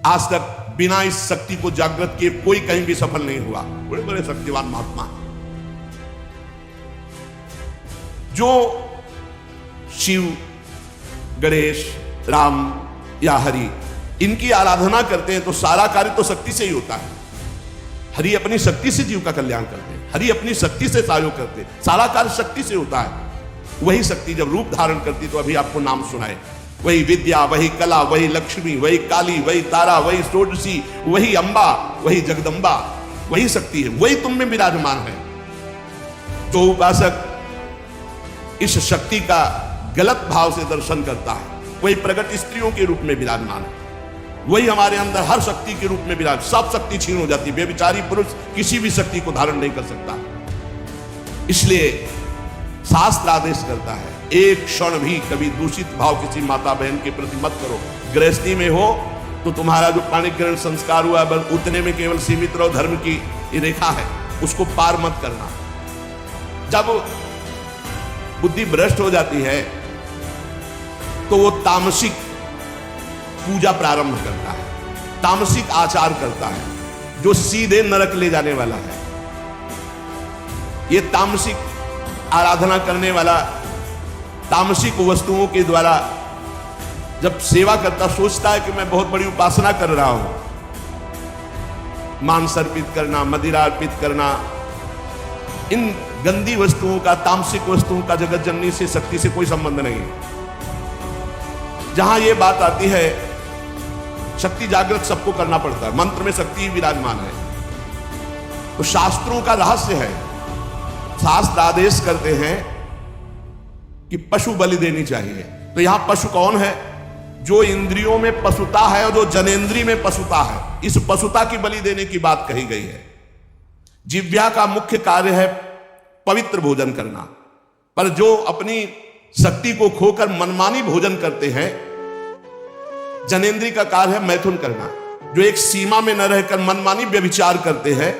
आज तक बिना इस शक्ति को जागृत किए कोई कहीं भी सफल नहीं हुआ। बड़े बड़े शक्तिवान महात्मा जो शिव, गणेश, राम या हरि इनकी आराधना करते हैं तो सारा कार्य तो शक्ति से ही होता है। हरि अपनी शक्ति से जीव का कल्याण करते हैं, हरि अपनी शक्ति से सहयोग करते हैं, सारा कार्य शक्ति से होता है। वही शक्ति जब रूप धारण करती तो अभी आपको नाम सुनाए, वही विद्या, वही कला, वही लक्ष्मी, वही काली, वही तारा, वही षोडशी, वही अंबा, वही जगदम्बा, वही शक्ति है, वही तुम में विराजमान है। तो उपासक इस शक्ति का गलत भाव से दर्शन करता है, वही प्रगट स्त्रियों के रूप में विराजमान है, वही हमारे अंदर हर शक्ति के रूप में विराज, सब शक्ति छीन हो जाती है। बेविचारी पुरुष किसी भी शक्ति को धारण नहीं कर सकता। इसलिए शास्त्र आदेश करता है, एक क्षण भी कभी दूषित भाव किसी माता बहन के प्रति मत करो। गृहस्थी में हो तो तुम्हारा जो पाणिग्रहण संस्कार हुआ है बस उतने में केवल सीमित रहो, धर्म की ये रेखा है उसको पार मत करना। जब बुद्धि भ्रष्ट हो जाती है तो वो तामसिक पूजा प्रारंभ करता है, तामसिक आचार करता है जो सीधे नरक ले जाने वाला है। ये तामसिक आराधना करने वाला तामसिक वस्तुओं के द्वारा जब सेवा करता सोचता है कि मैं बहुत बड़ी उपासना कर रहा हूं, मांस अर्पित करना, मदिरा अर्पित करना, इन गंदी वस्तुओं का, तामसिक वस्तुओं का जगत जननी से, शक्ति से कोई संबंध नहीं है। जहां यह बात आती है शक्ति जागृत सबको करना पड़ता है, मंत्र में शक्ति विराजमान है। तो शास्त्रों का रहस्य है, शास्त्र आदेश करते हैं कि पशु बलि देनी चाहिए। तो यहां पशु कौन है? जो इंद्रियों में पशुता है और जो जनेंद्री में पशुता है, इस पशुता की बलि देने की बात कही गई है। जिह्वा का मुख्य कार्य है पवित्र भोजन करना, पर जो अपनी शक्ति को खोकर मनमानी भोजन करते हैं, जनेंद्री का कार्य है मैथुन करना। जो एक सीमा में न रहकर मनमानी व्यभिचार करते हैं,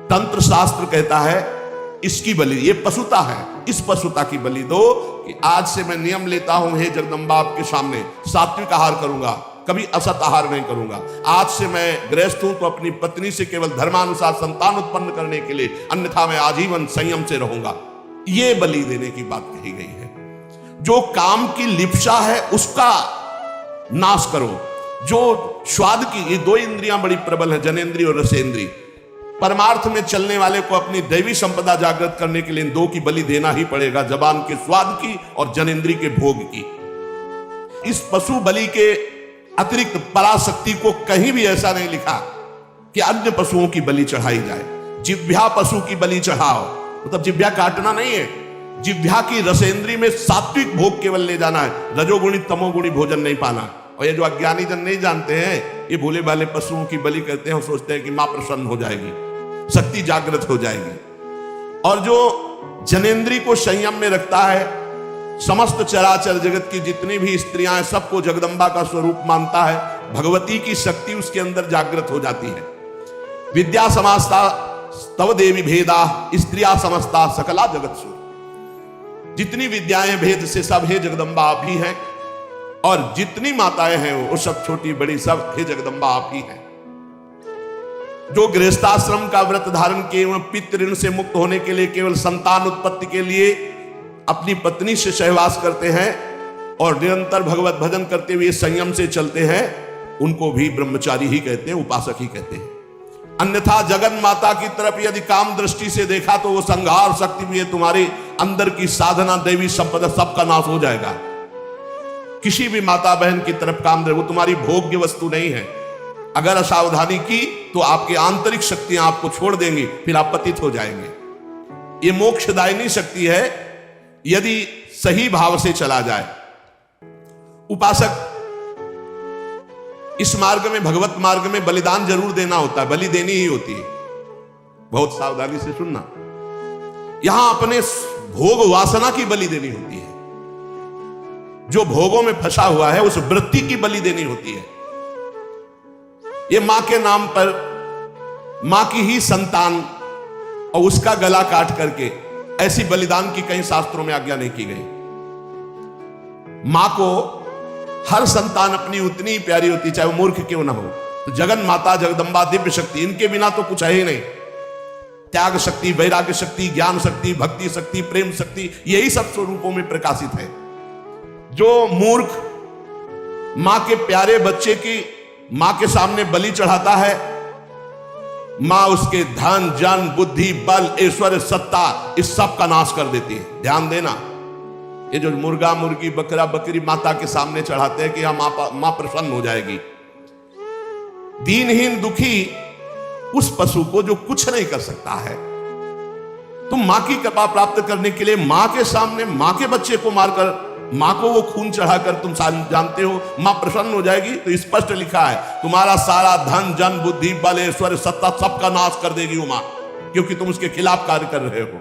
तंत्र शास्त्र कहता है इसकी बलि, ये पशुता है, इस पशुता की बलि दो कि आज से मैं नियम लेता हूं, हे जगदम्बा आपके सामने सात्विक आहार करूंगा, कभी असत आहार नहीं करूंगा। आज से मैं गृहस्थ हूं तो अपनी पत्नी से केवल धर्मानुसार संतान उत्पन्न करने के लिए, अन्यथा मैं आजीवन संयम से रहूंगा। ये बलि देने की बात कही गई है। जो काम की लिप्सा है उसका नाश करो। जो स्वाद की, ये दो इंद्रियां बड़ी प्रबल है, जनेंद्री और रसेंद्री। परमार्थ में चलने वाले को अपनी दैवी संपदा जागृत करने के लिए इन दो की बलि देना ही पड़ेगा, जबान के स्वाद की और जनेंद्री के भोग की। इस पशु बलि के अतिरिक्त पराशक्ति को कहीं भी ऐसा नहीं लिखा कि अन्य पशुओं की बलि चढ़ाई जाए। जिह्वा पशु की बलि चढ़ाओ, मतलब जिह्वा काटना नहीं है, जिह्वा की रसेंद्री में सात्विक भोग केवल ले जाना है, रजोगुणी तमोगुणी भोजन नहीं पाना। और ये जो अज्ञानी जन नहीं जानते हैं, ये भोले भाले पशुओं की बलि करते हैं और सोचते हैं कि मां प्रसन्न हो जाएगी, शक्ति जागृत हो जाएगी। और जो जनेंद्री को संयम में रखता है, समस्त चराचर जगत की जितनी भी स्त्रियां हैं सबको जगदम्बा का स्वरूप मानता है, भगवती की शक्ति उसके अंदर जागृत हो जाती है। विद्या समास्ता तव देवी भेदा स्त्रिया समस्ता सकला जगत्सु। जितनी विद्याएं भेद से सब हे जगदम्बा आप ही हैं, और जितनी माताएं हैं वो सब छोटी बड़ी सब हे जगदम्बा आप ही हैं। जो गृहस्थाश्रम का व्रत धारण किए पितृ से मुक्त होने के लिए, केवल संतान उत्पत्ति के लिए अपनी पत्नी से सहवास करते हैं और निरंतर भगवत भजन करते हुए संयम से चलते हैं, उनको भी ब्रह्मचारी ही कहते हैं, उपासक ही कहते हैं। अन्यथा जगन माता की तरफ यदि काम दृष्टि से देखा तो वो संहार शक्ति भी है, तुम्हारे अंदर की साधना, दैवी संपदा सबका नाश हो जाएगा। किसी भी माता बहन की तरफ काम दे, वो तुम्हारी भोग्य वस्तु नहीं है। अगर असावधानी की तो आपकी आंतरिक शक्तियां आपको छोड़ देंगी, फिर आप पतित हो जाएंगे। ये मोक्षदायिनी शक्ति है यदि सही भाव से चला जाए। उपासक इस मार्ग में, भगवत मार्ग में बलिदान जरूर देना होता है, बलि देनी ही होती है। बहुत सावधानी से सुनना, यहां अपने भोग वासना की बलि देनी होती है। जो भोगों में फंसा हुआ है उस वृत्ति की बलि देनी होती है। ये मां के नाम पर मां की ही संतान और उसका गला काट करके, ऐसी बलिदान की कहीं शास्त्रों में आज्ञा नहीं की गई। मां को हर संतान अपनी उतनी ही प्यारी होती, चाहे वो मूर्ख क्यों ना हो। तो जगन माता जगदम्बा दिव्य शक्ति, इनके बिना तो कुछ है ही नहीं। त्याग शक्ति, वैराग्य शक्ति, ज्ञान शक्ति, भक्ति शक्ति, प्रेम शक्ति, यही सब स्वरूपों में प्रकाशित है। जो मूर्ख मां के प्यारे बच्चे की मां के सामने बलि चढ़ाता है, मां उसके धन जन बुद्धि बल ऐश्वर्य सत्ता इस सब का नाश कर देती है। ध्यान देना, ये जो मुर्गा मुर्गी बकरा बकरी माता के सामने चढ़ाते हैं कि हम मां प्रसन्न हो जाएगी, दीनहीन दुखी उस पशु को जो कुछ नहीं कर सकता है, तुम मां की कृपा प्राप्त करने के लिए मां के सामने मां के बच्चे को मारकर, मां को वो खून चढ़ाकर तुम जानते हो मां प्रसन्न हो जाएगी। तो स्पष्ट लिखा है तुम्हारा सारा धन जन बुद्धि बल ऐश्वर्य सत्ता सबका नाश कर देगी वो मां, क्योंकि तुम उसके खिलाफ कार्य कर रहे हो।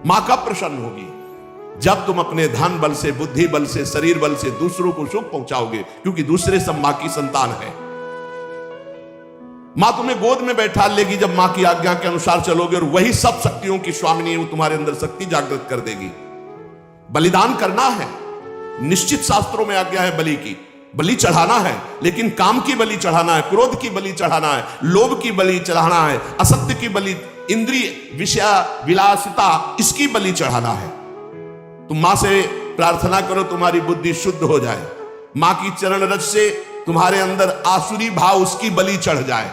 मां कब प्रसन्न होगी? जब तुम अपने धन बल से, बुद्धि बल से, शरीर बल से दूसरों को सुख पहुंचाओगे, क्योंकि दूसरे सब मां की संतान है। मां तुम्हें गोद में बैठा लेगी जब मां की आज्ञा के अनुसार चलोगे, और वही सब शक्तियों की स्वामिनी वो तुम्हारे अंदर शक्ति जागृत कर देगी। बलिदान करना है, निश्चित शास्त्रों में आज्ञा है बलि की, बलि चढ़ाना है, लेकिन काम की बलि चढ़ाना है, क्रोध की बलि चढ़ाना है, लोभ की बलि चढ़ाना है, असत्य की बलि, इंद्रिय विषय विलासिता इसकी बलि चढ़ाना है। तुम मां से प्रार्थना करो तुम्हारी बुद्धि शुद्ध हो जाए, मां की चरण रज से तुम्हारे अंदर आसुरी भाव उसकी बलि चढ़ जाए।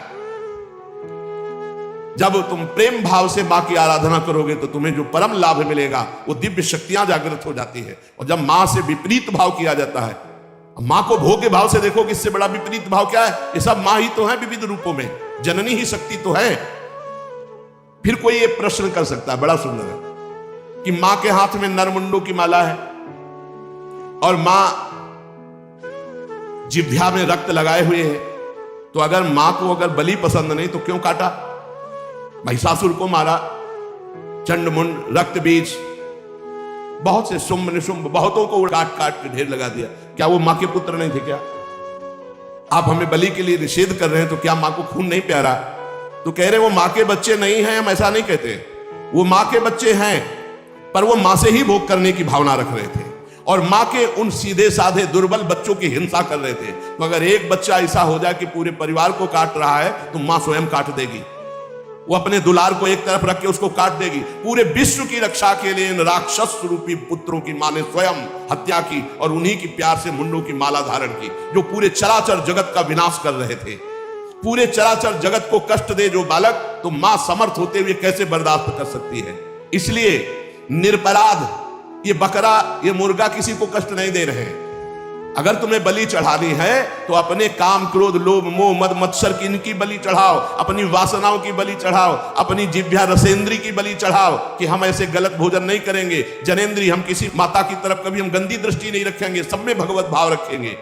जब तुम प्रेम भाव से मां की आराधना करोगे तो तुम्हें जो परम लाभ मिलेगा वो दिव्य शक्तियां जागृत हो जाती है। और जब मां से विपरीत भाव किया जाता है, मां को भोग के भाव से देखो कि इससे बड़ा विपरीत भाव क्या है? ये सब मां ही तो है विविध रूपों में, जननी ही शक्ति तो है। फिर कोई ये प्रश्न कर सकता है, बड़ा सुंदर है, कि मां के हाथ में नरमुंडों की माला है और मां जिह्वा में रक्त लगाए हुए है, तो अगर मां को अगर बलि पसंद नहीं तो क्यों काटा? महिषासुर को मारा, चंडमुंड रक्त बीज, बहुत से शुंभ निशुंभ बहुतों को काट काट के ढेर लगा दिया। क्या वो मां के पुत्र नहीं थे क्या? आप हमें बलि के लिए निषेध कर रहे हैं, तो क्या मां को खून नहीं प्यारा? तो कह रहे वो मां के बच्चे नहीं हैं, हम ऐसा नहीं कहते, वो मां के बच्चे हैं, पर वो मां से ही भोग करने की भावना रख रहे थे और मां के उन सीधे साधे दुर्बल बच्चों की हिंसा कर रहे थे। तो अगर एक बच्चा ऐसा हो जाए कि पूरे परिवार को काट रहा है, तो मां स्वयं काट देगी, वो अपने दुलार को एक तरफ रख के उसको काट देगी। पूरे विश्व की रक्षा के लिए इन राक्षस रूपी पुत्रों की मां ने स्वयं हत्या की और उन्हीं की प्यार से मुंडों की माला धारण की, जो पूरे चराचर जगत का विनाश कर रहे थे। पूरे चराचर जगत को कष्ट दे जो बालक, तो मां समर्थ होते हुए कैसे बर्दाश्त कर सकती है? इसलिए निरपराध ये बकरा ये मुर्गा किसी को कष्ट नहीं दे रहे हैं। अगर तुम्हें बलि चढ़ानी है तो अपने काम क्रोध लोभ मोह मद मत्सर की इनकी बलि चढ़ाओ, अपनी वासनाओं की बलि चढ़ाओ, अपनी जिह्वा रसेंद्री की बलि चढ़ाओ कि हम ऐसे गलत भोजन नहीं करेंगे, जनेंद्री हम किसी माता की तरफ कभी हम गंदी दृष्टि नहीं रखेंगे, सब में भगवत भाव रखेंगे।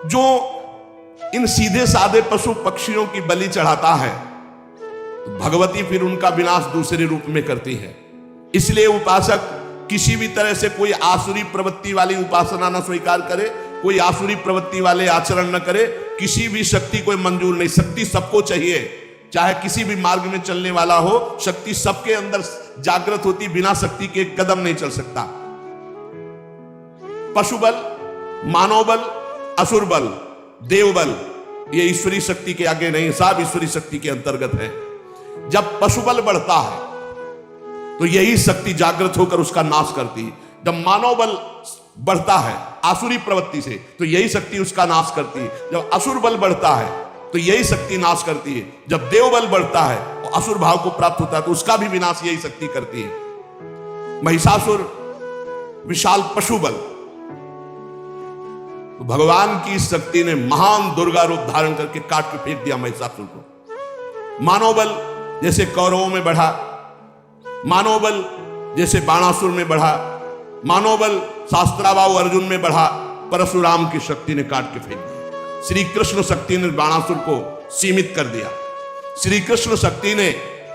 जो इन सीधे साधे पशु पक्षियों की बलि चढ़ाता है, तो भगवती फिर उनका विनाश दूसरे रूप में करती है। इसलिए उपासक किसी भी तरह से कोई आसुरी प्रवृत्ति वाली उपासना न स्वीकार करे, कोई आसुरी प्रवृत्ति वाले आचरण न करे, किसी भी शक्ति को मंजूर नहीं। शक्ति सबको चाहिए, चाहे किसी भी मार्ग में चलने वाला हो, शक्ति सबके अंदर जागृत होती, बिना शक्ति के एक कदम नहीं चल सकता। पशु बल, मानव बल, असुर बल, देव बल, ये ईश्वरी शक्ति के आगे नहीं, सब ईश्वरी शक्ति के अंतर्गत है। जब पशु बल बढ़ता है तो यही शक्ति जागृत होकर उसका नाश करती है। जब मानव बल बढ़ता है आसुरी प्रवृत्ति से, तो यही शक्ति उसका नाश करती है। जब असुर बल बढ़ता है तो यही शक्ति नाश करती है। जब देव बल बढ़ता है और असुर भाव को प्राप्त होता है तो उसका भी विनाश यही शक्ति करती है। महिषासुर विशाल पशु बल, तो भगवान की शक्ति ने महान दुर्गा रूप धारण करके काट के फेंक दिया महिषासुर को। मानव बल जैसे कौरवों में बढ़ा, मानव बल जैसे बाणासुर में बढ़ा, मानव बल शास्त्राबाहु अर्जुन में बढ़ा, परशुराम की शक्ति ने काट के फेंक दिया। श्री कृष्ण शक्ति ने बाणासुर को सीमित कर दिया, श्री कृष्ण शक्ति ने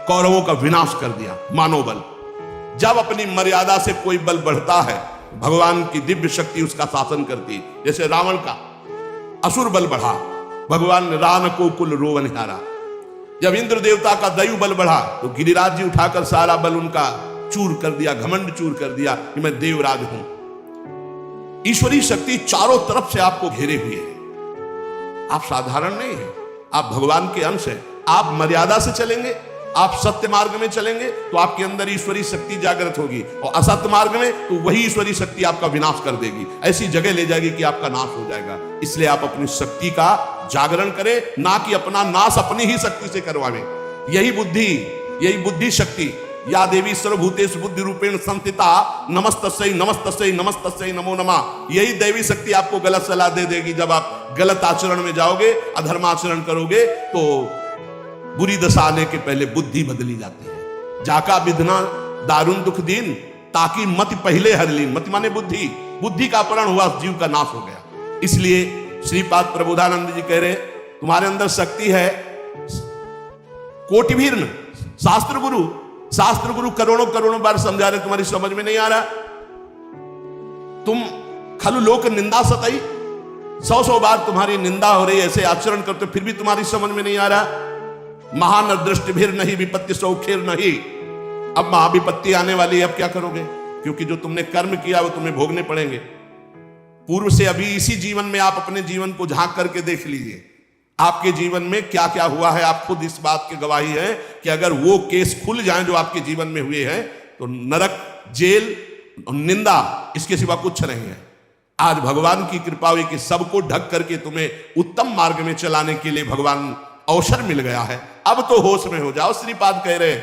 कौरवों का विनाश कर दिया। मानव बल जब अपनी मर्यादा से कोई बल बढ़ता है, भगवान की दिव्य शक्ति उसका शासन करती है। जैसे रावण का असुर बल बढ़ा, भगवान ने रान को कुल रोवन हारा। जब इंद्र देवता का दयु बल बढ़ा तो गिरिराज जी उठाकर सारा बल उनका चूर कर दिया, घमंड चूर कर दिया कि मैं देवराज हूं। ईश्वरीय शक्ति चारों तरफ से आपको घेरे हुए है। आप साधारण नहीं है, आप भगवान के अंश है। आप मर्यादा से चलेंगे, आप सत्य मार्ग में चलेंगे तो आपके अंदर ईश्वरीय शक्ति जागृत होगी, और असत्य मार्ग में तो वही ईश्वरीय शक्ति आपका विनाश कर देगी, ऐसी जगह ले जाएगी कि आपका नाश हो जाएगा। इसलिए आप अपनी शक्ति का जागरण करें, ना कि अपना नाश अपनी ही शक्ति से करवावें। यही बुद्धि शक्ति, या देवी सर्वभूतेषु बुद्धि रूपेण संस्थिता नमस्तस्यै नमस्तस्यै नमस्तस्यै नमो नमः। यही दैवी शक्ति आपको गलत सलाह दे देगी। जब आप गलत आचरण में जाओगे, अधर्माचरण करोगे, तो बुरी दशा आने के पहले बुद्धि बदली जाती है। जाका विधना दारुण दुख दीन, ताकि मति पहले हर लीन। मति माने बुद्धि का अपहरण हुआ, जीव का नाश हो गया। इसलिए श्रीपाद प्रबोधानंद जी कह रहे, तुम्हारे अंदर शक्ति है कोटिभीर्न। शास्त्र गुरु करोड़ों बार समझा रहे, तुम्हारी समझ में नहीं आ रहा। तुम खलु लोक निंदा सताई, 100 बार तुम्हारी निंदा हो रही है, ऐसे आचरण करते फिर भी तुम्हारी समझ में नहीं आ रहा। महान दृष्टिभीर नहीं विपत्ति सौखेर नहीं। अब महाविपत्ति आने वाली है, अब क्या करोगे? क्योंकि जो तुमने कर्म किया वो तुम्हें भोगने पड़ेंगे। पूर्व से अभी इसी जीवन में आप अपने जीवन को झांक करके देख लीजिए, आपके जीवन में क्या क्या हुआ है। आप खुद इस बात की गवाही है कि अगर वो केस खुल जाएं जो आपके जीवन में हुए हैं, तो नरक, जेल, निंदा, इसके सिवा कुछ नहीं है। आज भगवान की कृपा हुई कि सबको ढक करके तुम्हें उत्तम मार्ग में चलाने के लिए भगवान अवसर मिल गया है। अब तो होश में हो जाओ। श्रीपाद कह रहे हैं